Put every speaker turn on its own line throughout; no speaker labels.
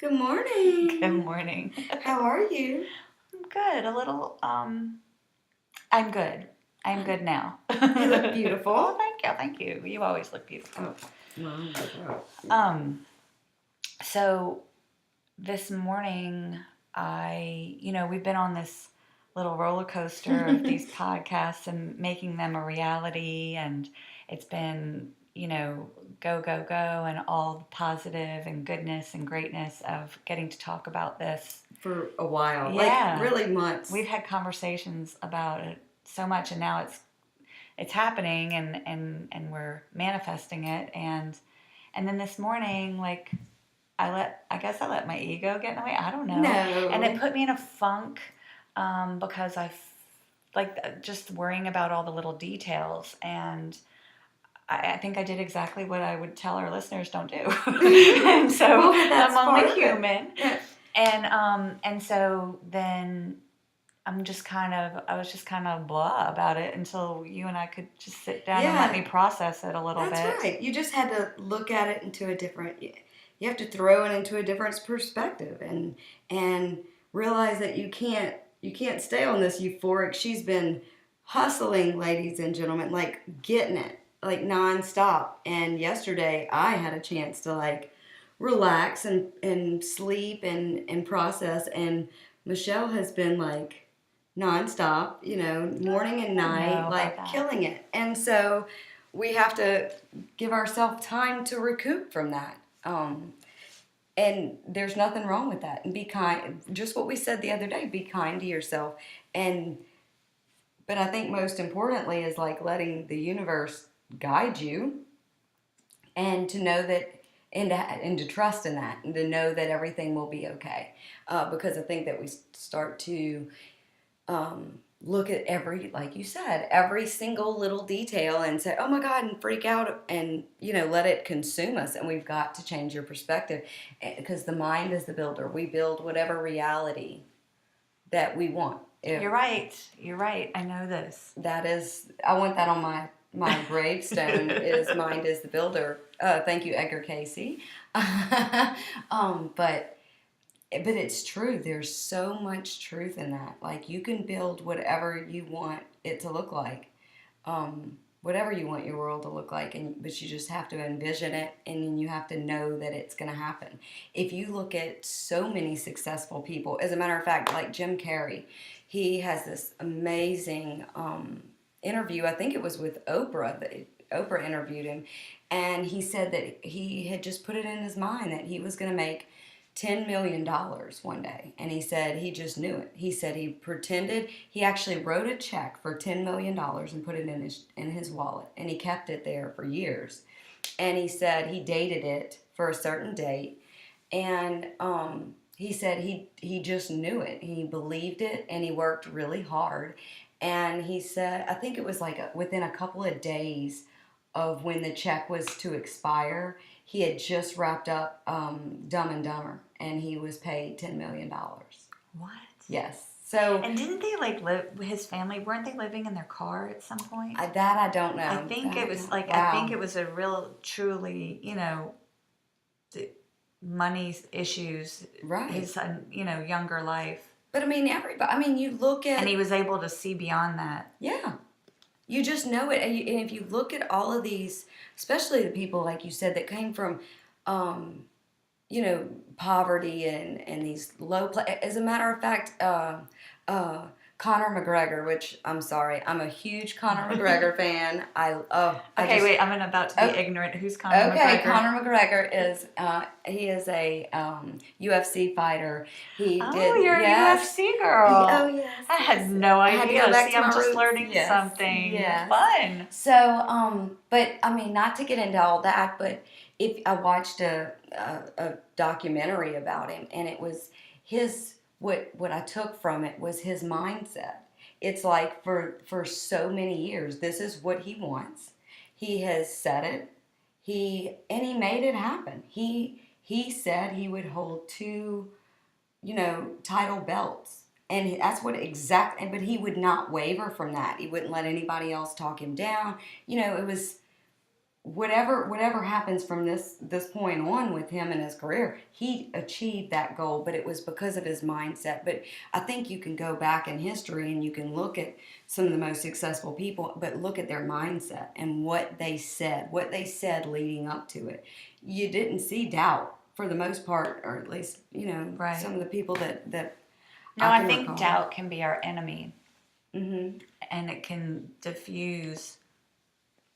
Good morning.
Good morning.
How are you?
I'm good. I'm good. I'm good now.
You look beautiful.
Oh, thank you. You always look beautiful.
Wow.
So this morning, we've been on this little roller coaster of these podcasts and making them a reality, and it's been, go, go, go, and all the positive and goodness and greatness of getting to talk about this.
For a while.
Yeah.
Like, really months.
We've had conversations about it so much, and now it's happening, and we're manifesting it, and then this morning, like, I guess I let my ego get in the way. I don't know.
No.
And it put me in a funk because just worrying about all the little details. And I think I did exactly what I would tell our listeners don't do. And so
Well,
I'm only human. And so then I was just kind of blah about it until you and I could just sit down and let me process it a little bit.
That's right. You just had to look at it into a different. You have to throw it into a different perspective and realize that you can't stay on this euphoric. She's been hustling, ladies and gentlemen, like getting it, like nonstop. And yesterday I had a chance to like relax and sleep and process. And Michelle has been like nonstop, morning and night, like killing it. And so we have to give ourselves time to recoup from that. And there's nothing wrong with that. And be kind. Just what we said the other day, be kind to yourself. But I think most importantly is like letting the universe guide you and to know that and to trust in that and to know that everything will be okay. Because I think that we start to look at like you said, every single little detail and say, oh my God, and freak out and, let it consume us. And we've got to change your perspective because the mind is the builder. We build whatever reality that we want.
You're right. I know this.
I want that on my gravestone is mind is the builder. Thank you, Edgar Casey. But it's true. There's so much truth in that. Like, you can build whatever you want it to look like, whatever you want your world to look like, but you just have to envision it, and then you have to know that it's going to happen. If you look at so many successful people, as a matter of fact, like Jim Carrey, he has this amazing interview. I think it was with Oprah. Oprah interviewed him, and he said that he had just put it in his mind that he was going to make $10 million one day. And he said he just knew it. He said he pretended, he actually wrote a check for $10 million and put it in his wallet. And he kept it there for years. And he said he dated it for a certain date. And he said he just knew it. He believed it and he worked really hard. And he said, I think it was like within a couple of days of when the check was to expire, he had just wrapped up Dumb and Dumber, and he was paid $10 million.
What?
Yes. So.
And didn't they live? His family weren't they living in their car at some point?
That I don't know.
I think it was like wow. I think it was a real, truly, money issues.
Right.
His younger life.
But I mean, you look at.
And he was able to see beyond that.
Yeah. You just know it. And if you look at all of these, especially the people, like you said, that came from, poverty and these low... As a matter of fact, Conor McGregor, which, I'm sorry, I'm a huge Conor McGregor fan.
Wait, I'm about to be ignorant. Who's Conor McGregor?
Okay, Conor McGregor is, he is a UFC fighter.
You're a UFC girl.
Oh, yes.
I had no idea. I'm just learning something.
Yes.
Fun.
So, but, not to get into all that, but if I watched a documentary about him, and it was what I took from it was his mindset. It's like for so many years, this is what he wants. He has said it. He made it happen. He said he would hold 2, title belts. And that's what but he would not waver from that. He wouldn't let anybody else talk him down. whatever happens from this point on with him and his career, he achieved that goal, but it was because of his mindset. But I think you can go back in history and you can look at some of the most successful people, but look at their mindset and what they said leading up to it. You didn't see doubt for the most part, or at least,
Right.
some of the people that
No,
I
I
can
think
recall.
doubt can be our enemy,
Mm-hmm.
and it can diffuse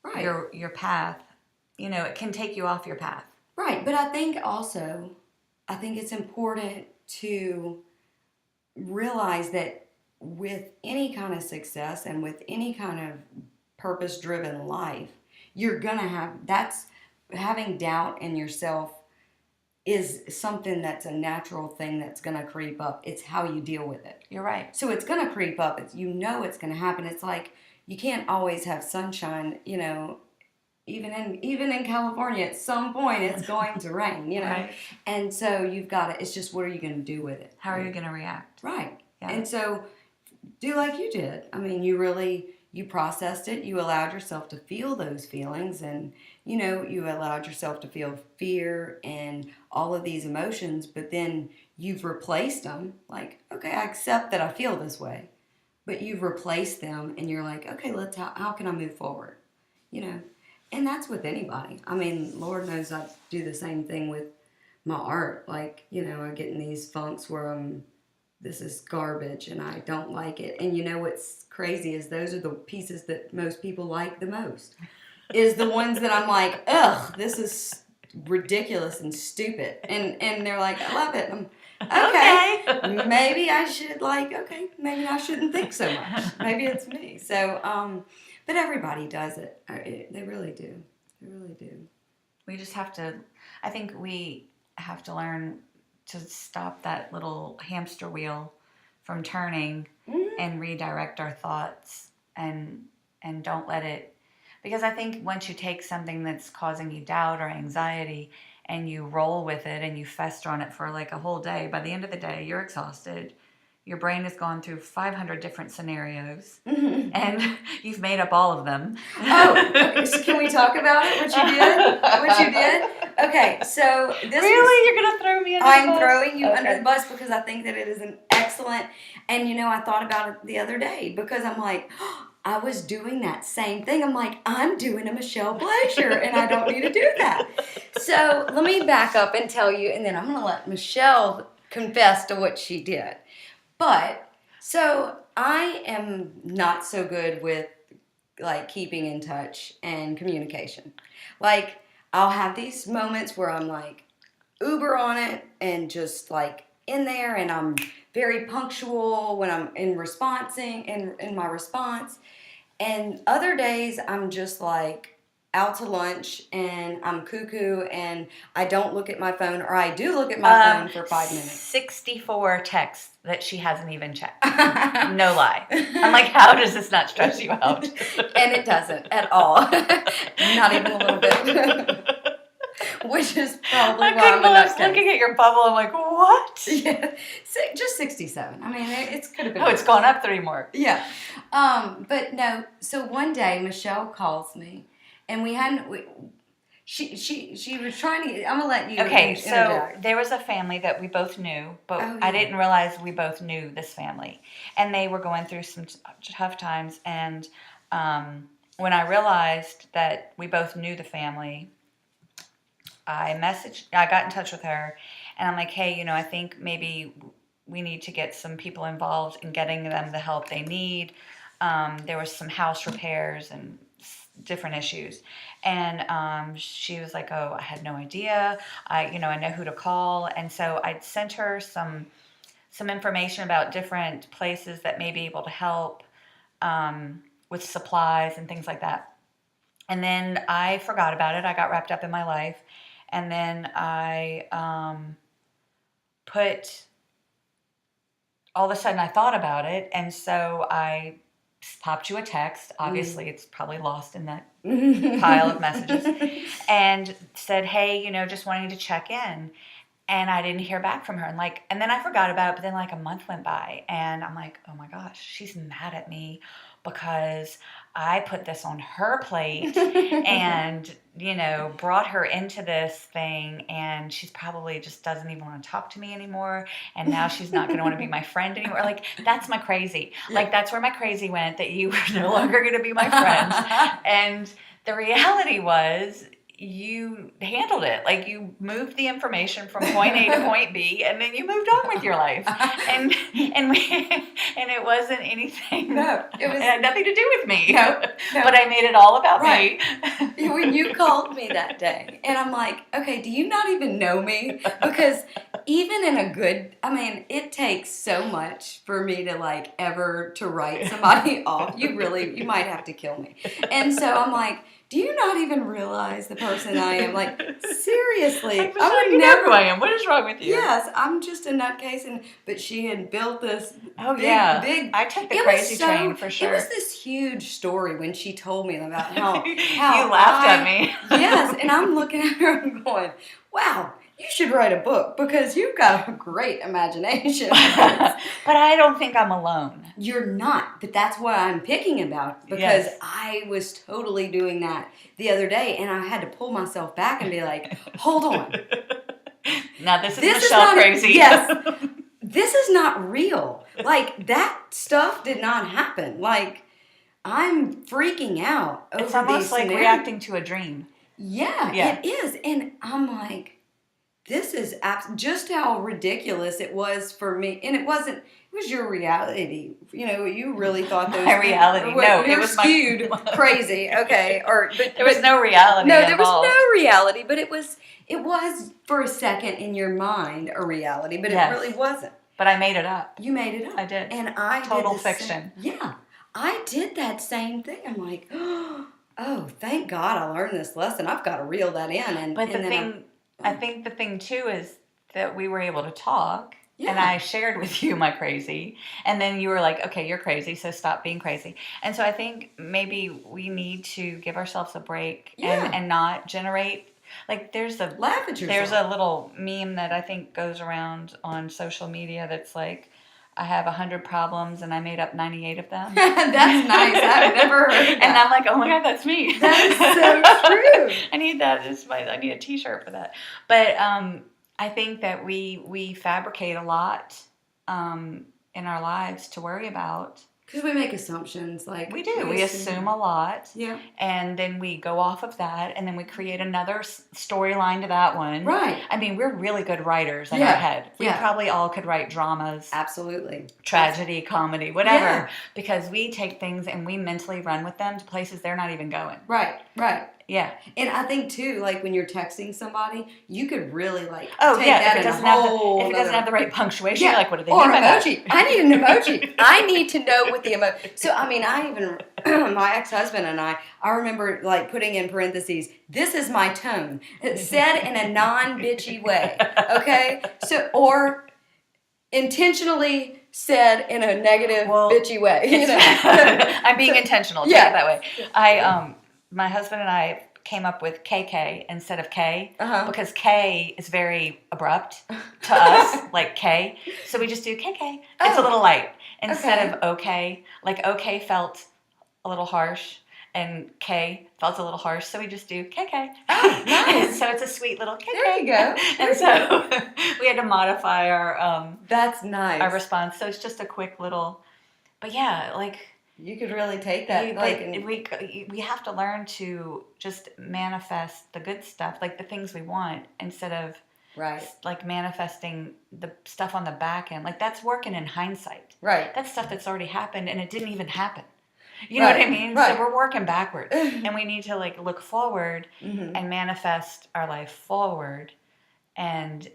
Right.
your path. It can take you off your path.
Right, but I think it's important to realize that with any kind of success and with any kind of purpose-driven life, you're going to having doubt in yourself is something that's a natural thing that's going to creep up. It's how you deal with it.
You're right.
So it's going to creep up. It's going to happen. It's like you can't always have sunshine, even in California, at some point it's going to rain,
Right.
And so you've got to, it's just, what are you going to do with it?
How are you going to react?
Right.
Yeah.
And so do like you did. I mean, you processed it. You allowed yourself to feel those feelings, and, you allowed yourself to feel fear and all of these emotions, but then you've replaced them. Like, okay, I accept that I feel this way, but you've replaced them and you're like, okay, how can I move forward? And that's with anybody. I mean, Lord knows I do the same thing with my art. Like, I get in these funks where this is garbage and I don't like it. And what's crazy is those are the pieces that most people like the most. Is the ones that I'm like, ugh, this is ridiculous and stupid. And they're like, I love it. I'm okay. Maybe I should maybe I shouldn't think so much. Maybe it's me. So, but everybody does it. They really do. They really do.
We just have to, I think we have to learn to stop that little hamster wheel from turning and redirect our thoughts and don't let it, because I think once you take something that's causing you doubt or anxiety and you roll with it and you fester on it for like a whole day, by the end of the day, you're exhausted. Your brain has gone through 500 different scenarios, and you've made up all of them.
Oh, okay. So can we talk about it? What you did? Okay, so this
You're going to throw me under the bus?
I'm throwing you under the bus because I think that it is an excellent, and I thought about it the other day because I'm like, I was doing that same thing. I'm like, I'm doing a Michelle Blazer, and I don't need to do that. So let me back up and tell you, and then I'm going to let Michelle confess to what she did. But, so I am not so good with, like, keeping in touch and communication. Like, I'll have these moments where I'm, like, uber on it and just, like, in there, and I'm very punctual when I'm in my response. And other days, I'm just, like, out to lunch, and I'm cuckoo, and I don't look at my phone, or I do look at my phone for 5 minutes.
64 texts that she hasn't even checked. No lie. I'm like, how does this not stress you out?
And it doesn't at all. Not even a little bit. Which is probably why I'm
I was looking at your bubble. I'm like, what?
Yeah, just 67. I mean, it could have been.
Oh, it's gone up 3 more.
Yeah. But no. So one day, Michelle calls me, and she was trying to. I'm gonna let you.
Okay, so there was a family that we both knew, but I didn't realize we both knew this family, and they were going through some tough times. And when I realized that we both knew the family, I got in touch with her, and I'm like, hey, I think maybe we need to get some people involved in getting them the help they need. There was some house repairs and different issues, and she was like, oh, I had no idea. I know who to call, and so I'd sent her some information about different places that may be able to help with supplies and things like that. And then I forgot about it. I got wrapped up in my life. And then I all of a sudden I thought about it. And so I popped you a text. Obviously, it's probably lost in that pile of messages. And said, hey, just wanting to check in. And I didn't hear back from her. And then I forgot about it. But then a month went by. And I'm like, oh my gosh, she's mad at me because I put this on her plate and brought her into this thing, and she's probably just doesn't even want to talk to me anymore. And now she's not going to want to be my friend anymore. Like, that's my crazy.
Yeah.
Like, that's where my crazy went, that you were no longer going to be my friend. And the reality was, you handled it. Like, you moved the information from point A to point B, and then you moved on with your life. And it wasn't anything.
No, it
had nothing to do with me.
No.
But I made it all about
Right.
me.
When you called me that day, and I'm like, okay, do you not even know me? Because even in a good, it takes so much for me to ever write somebody off. You might have to kill me. And so I'm like, do you not even realize the person I am? Like, seriously.
I would never know who I am. What is wrong with you?
Yes, I'm just a nutcase, but she had built this big.
I took the crazy train for sure.
It was this huge story when she told me about how
you laughed at me.
Yes, and I'm looking at her and going, wow, you should write a book because you've got a great imagination.
But I don't think I'm alone.
You're not, but that's what I'm picking about, because I was totally doing that the other day, and I had to pull myself back and be like, hold on.
Now this is Michelle crazy.
Yes. This is not real. Like, that stuff did not happen. Like, I'm freaking out over
It's almost like reacting to a dream.
Yeah, it is. And I'm like, this is just how ridiculous it was for me. And it was your reality. You really thought those
my reality. No,
it was skewed crazy. Okay. But
there was no reality.
No,
involved.
There was no reality, but it was for a second in your mind a reality, but it really wasn't.
But I made it up.
You made it up.
I did.
And I
total
did
fiction.
I did that same thing. I'm like, oh, thank God I learned this lesson. I've got to reel that in.
I think the thing too is that we were able to talk, and I shared with you my crazy, and then you were like, okay, you're crazy, so stop being crazy. And so I think maybe we need to give ourselves a break and not generate. Like, there's a little meme that I think goes around on social media that's like, I have 100 problems and I made up 98 of them.
That's nice. I've never heard that.
And I'm like, oh my God, that's me.
That is so true.
I need that. I need a t-shirt for that. But I think that we fabricate a lot in our lives to worry about.
Because we make assumptions.
We do. We assume a lot.
Yeah.
And then we go off of that, and then we create another storyline to that one.
Right.
We're really good writers in our head. We probably all could write dramas.
Absolutely.
Tragedy, comedy, whatever. Because we take things and we mentally run with them to places they're not even going.
Right.
Yeah.
And I think, too, when you're texting somebody, you could really, take
if
that
it doesn't have the right punctuation, you're like, what do they mean by
emoji. I need an emoji. I need to know what the emoji. So, I even, my ex-husband and I remember, putting in parentheses, this is my tone. It's said in a non-bitchy way, okay? So, or intentionally said in a negative, bitchy way.
I'm being intentional. Take it that way. My husband and I came up with KK instead of K because K is very abrupt to us, like K. So we just do KK. It's a little light instead of OK. Like OK felt a little harsh and K felt a little harsh. So we just do KK.
Oh, nice.
So it's a sweet little KK.
There you go.
And so we had to modify our
that's nice.
Our response. So it's just a quick little, but
you could really take that.
We have to learn to just manifest the good stuff, like the things we want, instead of manifesting the stuff on the back end. Like, that's working in hindsight.
Right.
That's stuff that's already happened and it didn't even happen. You know what I mean?
Right.
So we're working backwards, and we need to look forward and manifest our life forward. And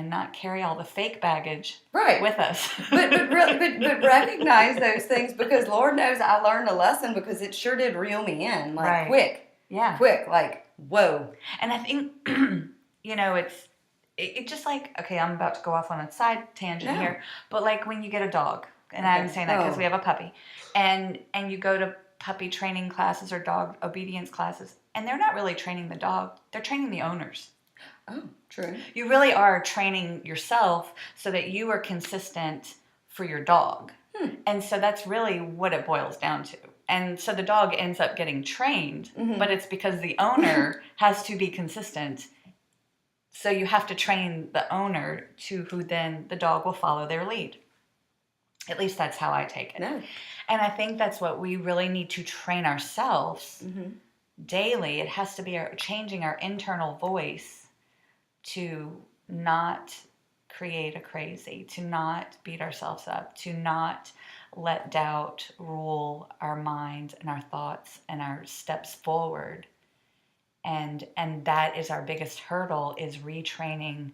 not carry all the fake baggage with us. but
recognize those things, because Lord knows I learned a lesson, because it sure did reel me in quick. Yeah. Quick, whoa.
And I think it's just okay, I'm about to go off on a side tangent here, but when you get a dog, and I'm saying that because we have a puppy, and you go to puppy training classes or dog obedience classes, and they're not really training the dog, they're training the owners.
Oh, true.
You really are training yourself so that you are consistent for your dog. And so that's really what it boils down to. And so the dog ends up getting trained, but it's because the owner has to be consistent. So you have to train the owner to who then the dog will follow their lead. At least that's how I take it.
No.
And I think that's what we really need to train ourselves daily. It has to be changing our internal voice to not create a crazy, to not beat ourselves up, to not let doubt rule our minds and our thoughts and our steps forward. And that is our biggest hurdle, is retraining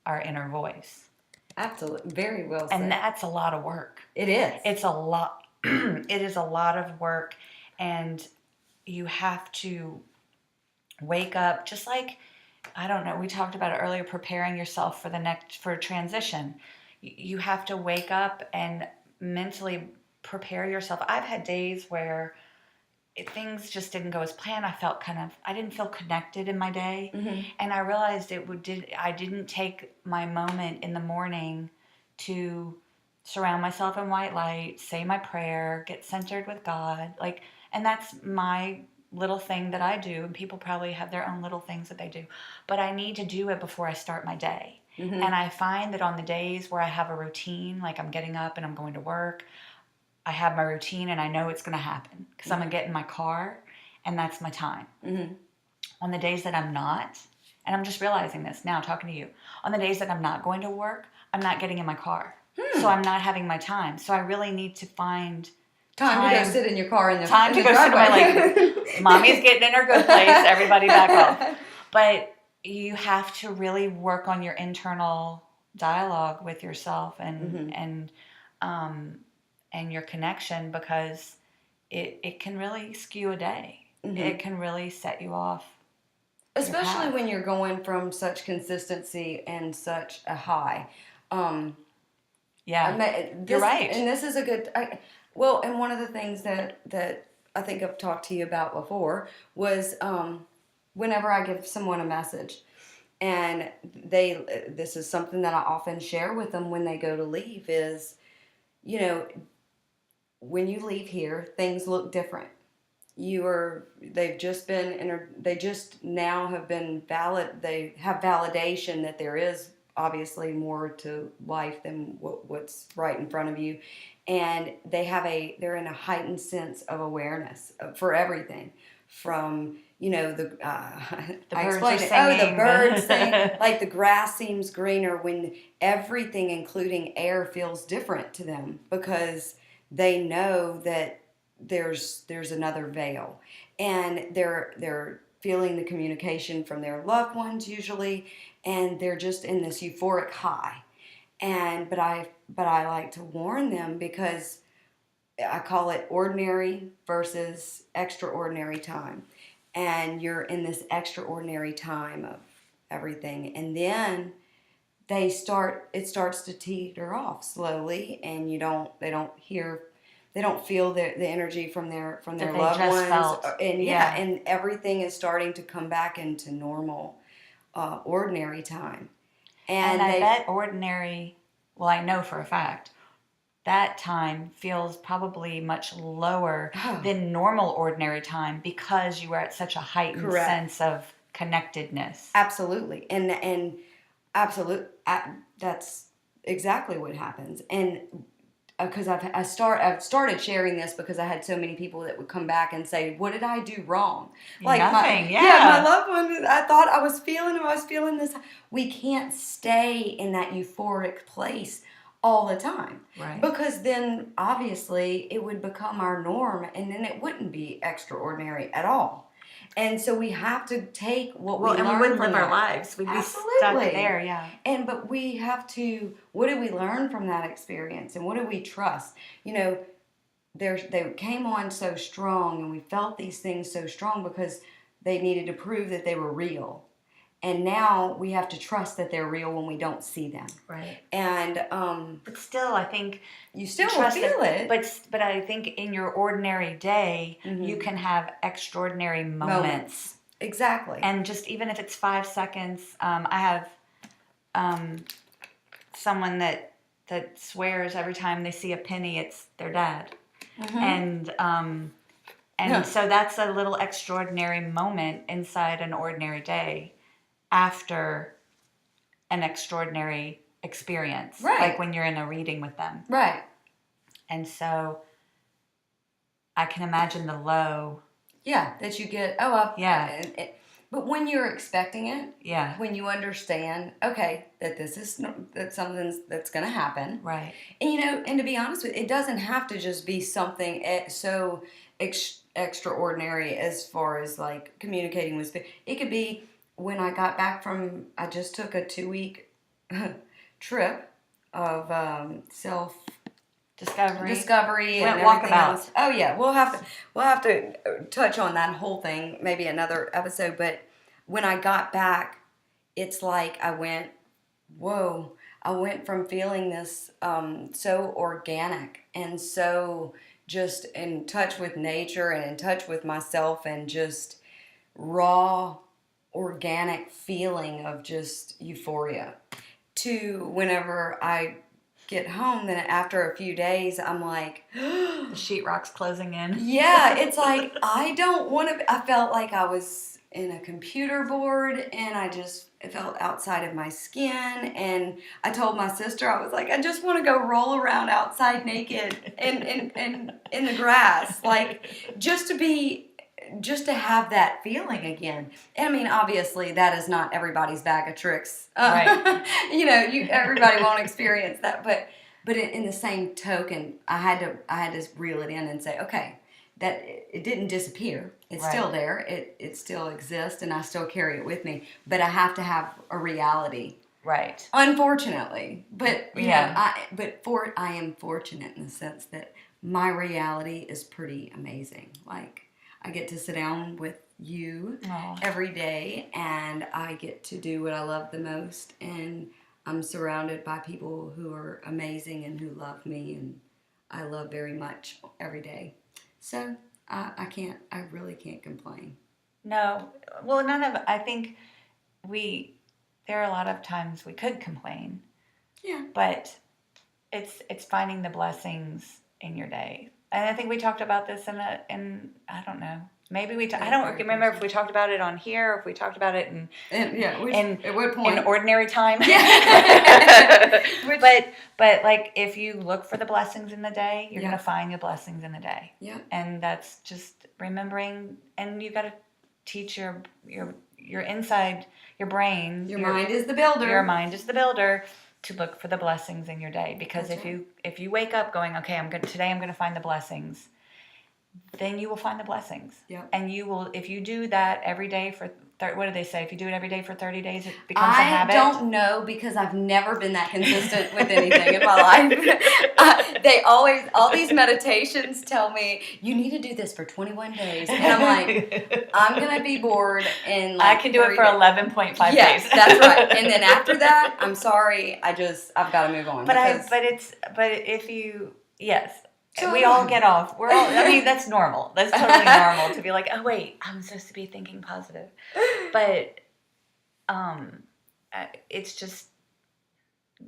our inner voice.
Absolutely. Very well said.
And that's a lot of work.
It is.
It's a lot. It is a lot of work, and you have to wake up, just like, I don't know, we talked about it earlier, preparing yourself for a transition. You have to wake up and mentally prepare yourself. I've had days where things just didn't go as planned. I didn't feel connected in my day. And I realized I didn't take my moment in the morning to surround myself in white light, say my prayer, get centered with God. And that's my little thing that I do. And people probably have their own little things that they do. But I need to do it before I start my day. And I find that on the days where I have a routine, like I'm getting up and I'm going to work, I have my routine and I know it's going to happen because I'm going to get in my car and that's my time. On the days that I'm not, and I'm just realizing this now talking to you, on the days that I'm not going to work, I'm not getting in my car. So I'm not having my time. So I really need to find
time to go sit in your car in the
time
in
to
the
go
driveway.
sit in my, mommy's getting in her good place, everybody back off. But you have to really work on your internal dialogue with yourself and your connection, because it can really skew a day. It can really set you off.
Especially when you're going from such consistency and such a high.
You're right.
And this is a good... and one of the things that I think I've talked to you about before was whenever I give someone a message, and this is something that I often share with them when they go to leave, is, when you leave here, things look different. They just now have been valid. They have validation that there is obviously more to life than what's right in front of you, and they're in a heightened sense of awareness for everything, from the I explained it. The birds sing, like the grass seems greener when everything, including air, feels different to them, because they know that there's another veil, and they're feeling the communication from their loved ones usually, and they're just in this euphoric high. But I like to warn them, because I call it ordinary versus extraordinary time. And you're in this extraordinary time of everything, and then it starts to teeter off slowly, and they don't feel the energy from their loved ones.
Felt.
And everything is starting to come back into normal, ordinary time.
And I bet ordinary, well, I know for a fact, that time feels probably much lower than normal ordinary time, because you are at such a heightened sense of connectedness.
Absolutely. And that's exactly what happens. And because I've started sharing this because I had so many people that would come back and say, "What did I do wrong?"
Like nothing.
My loved one. I thought I was feeling this. We can't stay in that euphoric place all the time,
right?
Because then obviously it would become our norm, and then it wouldn't be extraordinary at all. And so we have to take what we learn.
And we wouldn't live our lives. We'd be stuck there, yeah.
But we have to, what did we learn from that experience? And what do we trust? They came on so strong, and we felt these things so strong because they needed to prove that they were real. And now we have to trust that they're real when we don't see them.
Right.
And
but still, I think
you still feel it.
But I think in your ordinary day, you can have extraordinary moments.
Exactly.
And just even if it's 5 seconds, I have someone that swears every time they see a penny, it's their dad. And And so that's a little extraordinary moment inside an ordinary day after an extraordinary experience.
Right.
Like when you're in a reading with them.
Right.
And so I can imagine the low.
Yeah, that you get, but when you're expecting it, when you understand, okay, that this is that something that's going to happen,
right?
And and to be honest with you, it doesn't have to just be something so extraordinary as far as like communicating with spirit. It could be when I got back I just took a 2-week trip of self discovery and everything else. Oh yeah, we'll have to touch on that whole thing maybe another episode. But when I got back, it's like I went from feeling this so organic and so just in touch with nature and in touch with myself and just raw organic feeling of just euphoria to whenever I get home, then after a few days, I'm like,
the sheetrock's closing in.
Yeah, it's like, I don't want to, I felt like I was in a computer board and it felt outside of my skin. And I told my sister, I was like, I just want to go roll around outside naked and in the grass. Like, just to have that feeling again. And I mean, obviously, that is not everybody's bag of tricks.
Right.
Everybody won't experience that. But in the same token, I had to reel it in and say, okay, that it didn't disappear. It's still there. It still exists, and I still carry it with me. But I have to have a reality.
Right.
Unfortunately, but I am fortunate in the sense that my reality is pretty amazing. Like, I get to sit down with you every day, and I get to do what I love the most, and I'm surrounded by people who are amazing and who love me, and I love very much every day. So I really can't complain.
No, well, I think there are a lot of times we could complain.
Yeah.
But it's finding the blessings in your day. And I think we talked about this in I don't know. Maybe I don't remember if we talked about it on here or if we talked about it
at what point?
In ordinary time.
Yeah.
but like if you look for the blessings in the day, you're gonna find the blessings in the day.
Yeah.
And that's just remembering, and you gotta teach your inside your brain.
Your mind is the builder.
Your mind is the builder. To look for the blessings in your day, because if you wake up going, okay, today I'm gonna find the blessings, then you will find the blessings.
Yeah.
And you will, if you do that every day for what do they say? If you do it every day for 30 days, it becomes a habit.
I don't know, because I've never been that consistent with anything in my life. All these meditations tell me, you need to do this for 21 days. And I'm like, I'm going to be bored in like
I can do it for 11.5 days.
Yes, that's right. And then after that, I'm sorry, I've got to move on. Yes.
So we all get off. That's normal. That's totally normal to be like, oh wait, I'm supposed to be thinking positive. But it's just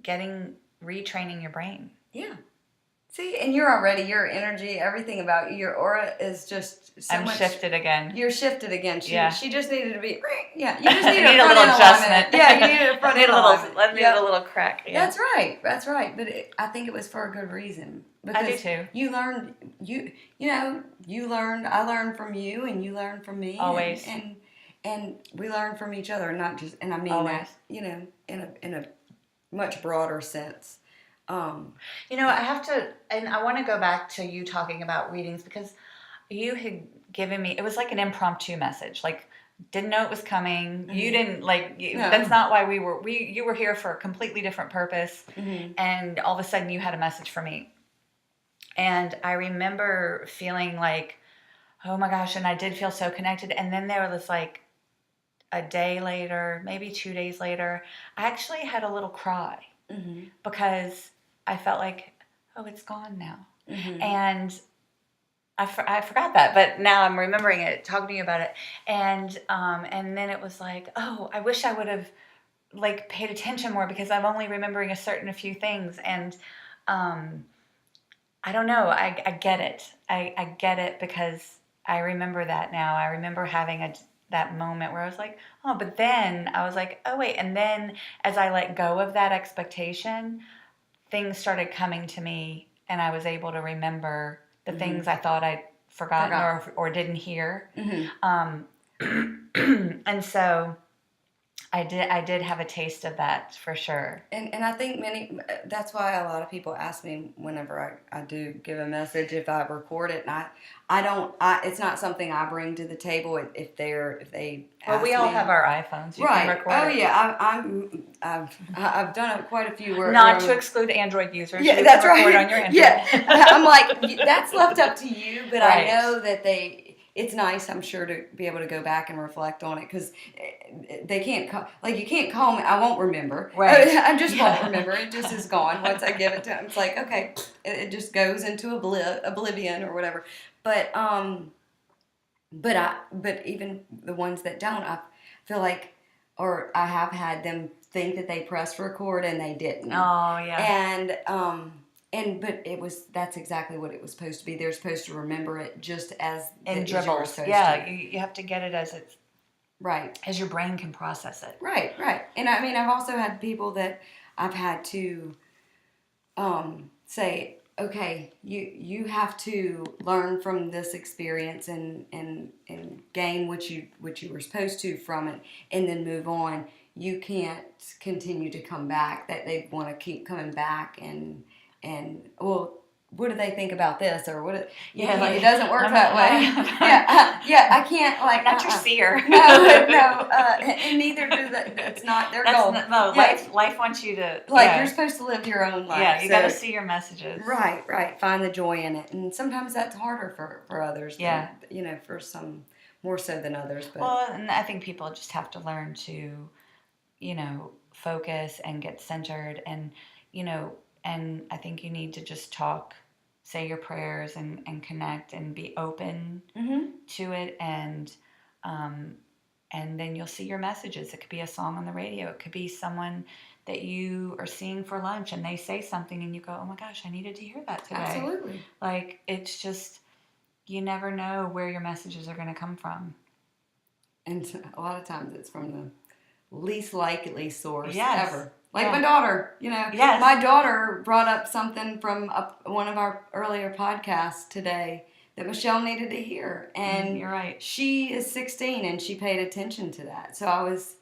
retraining your brain.
Yeah. See, and your energy, everything about you, your aura is just so much.
I'm shifted again.
You're shifted again. She just needed to be, you just
need
a
little adjustment.
Yeah, you needed a front end alignment.
Needed a little crack. Yeah.
That's right. But I think it was for a good reason.
I do too.
You learned, I learned from you, and you learned from me.
Always.
And we learn from each other, not just, and I mean
always.
That, in a much broader sense.
I have to, and I want to go back to you talking about readings, because you had given me, it was like an impromptu message, like didn't know it was coming. Mm-hmm. You didn't no. That's not why you were here for a completely different purpose. Mm-hmm. And all of a sudden you had a message for me. And I remember feeling like, oh my gosh, and I did feel so connected. And then there was like a day later, maybe 2 days later, I actually had a little cry. Mm-hmm. Because I felt like, oh, it's gone now. Mm-hmm. And I forgot that, but now I'm remembering it, talking to you about it. And then it was like, oh, I wish I would have like paid attention more, because I'm only remembering a few things. And I don't know, I get it. I get it, because I remember that now. I remember having that moment where I was like, oh, but then I was like, oh, wait. And then as I let go of that expectation, things started coming to me and I was able to remember the things I thought I'd forgotten or didn't hear. And so I did have a taste of that for sure.
And I think that's why a lot of people ask me whenever I do give a message if I record it, and it's not something I bring to the table if they
well, we all have our iPhones. You
right.
Can record it.
Yeah, I've done quite a few where
not to exclude Android users.
Yeah,
you
that's
can record
right.
on your Android.
Yeah, I'm like, that's left up to you, but
right.
I know that it's nice, I'm sure, to be able to go back and reflect on it, because they can't you can't call me. I won't remember.
Right.
I just won't remember. It just is gone once I give it to them. It's like, okay, it just goes into oblivion or whatever. But even the ones that don't, I feel like, or I have had them think that they pressed record and they didn't.
Oh yeah.
But that's exactly what it was supposed to be. They're supposed to remember it just as
in
as you were
dribbles.
supposed
Yeah,
to.
you have to get it as it's
right,
as your brain can process it.
Right. And I mean, I've also had people that I've had to say, okay, you have to learn from this experience and gain what you were supposed to from it, and then move on. You can't continue to come back. That they want to keep coming back and well, what do they think about this, or what? It doesn't work that way. I can't
not your seer.
No, and neither do that. That's not their goal.
Life wants you to
you're supposed to live your own life.
Yeah, you got to see your messages.
Right. Find the joy in it, and sometimes that's harder for others.
Yeah,
for some more so than others. But
and I think people just have to learn to, focus and get centered, and and I think you need to just talk, say your prayers, and connect and be open to it, and then you'll see your messages. It could be a song on the radio. It could be someone that you are seeing for lunch and they say something and you go, oh my gosh, I needed to hear that today.
Absolutely.
Like, it's just, you never know where your messages are going to come from.
And a lot of times it's from the least likely source ever.
Like
my daughter, Yes. My daughter brought up something from one of our earlier podcasts today that Michelle needed to hear. And
you're right.
She is 16 and she paid attention to that. So I was...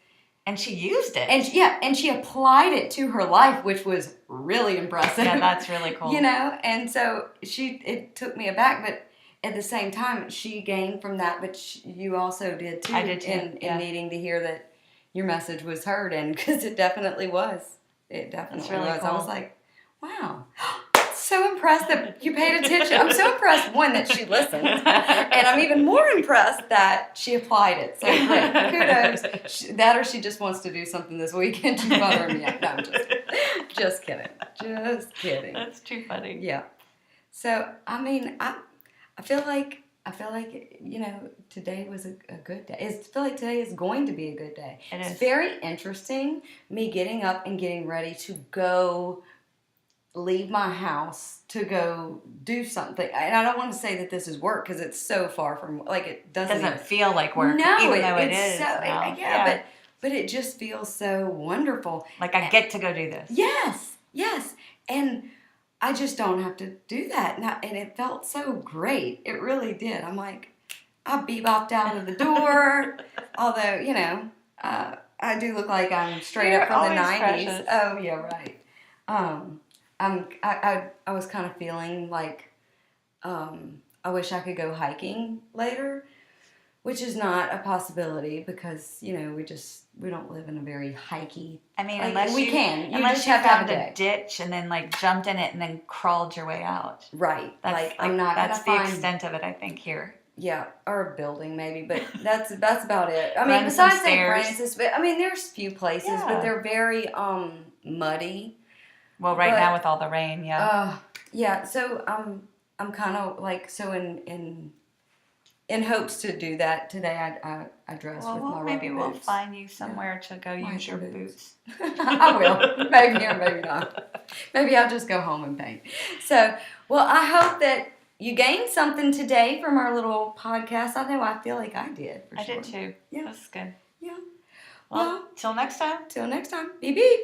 And she used it.
And she applied it to her life, which was really impressive.
Yeah, that's really cool.
And so it took me aback, but at the same time, she gained from that, but you also did too.
I did too.
In needing to hear that your message was heard, and because it definitely was. It definitely
really
was.
Cool.
I was like, wow. So impressed that you paid attention. I'm so impressed, one, that she listened, and I'm even more impressed that she applied it. So great, kudos. That, or she just wants to do something this weekend. She's bothering me. No, I'm just kidding. Just kidding.
That's too funny.
Yeah. So I mean, I feel like today was a good day. I feel like today is going to be a good day. It's very interesting. Me getting up and getting ready to go. Leave my house to go do something. And I don't want to say that this is work because it's so far from, it doesn't
feel like work.
No,
even though it is.
But it just feels so wonderful.
Like I get to go do this.
Yes. And I just don't have to do that. And it felt so great. It really did. I'm like, I bebopped out of the door. Although, I do look like I'm straight up from the 90s.
Precious.
Oh, yeah, right. I was kind of feeling like I wish I could go hiking later, which is not a possibility because we don't live in a very hikey.
I mean, unless you
have
found a ditch and then jumped in it and then crawled your way out.
Right. I'm not.
That's the extent of it, I think, here.
Yeah, or a building maybe, but that's about it. I mean, besides St. Francis, but I mean, there's a few places, but they're very muddy.
Well, now with all the rain,
yeah. So I'm kind of in hopes to do that today. I dressed with my rubber
maybe
boots.
We'll find you somewhere to go use your boots.
I will, maybe or maybe not. Maybe I'll just go home and paint. So, well, I hope that you gained something today from our little podcast. I feel like I did. For
I
sure.
did too.
Yeah.
That's good.
Yeah.
Well, till next time.
Till next time. Beep beep.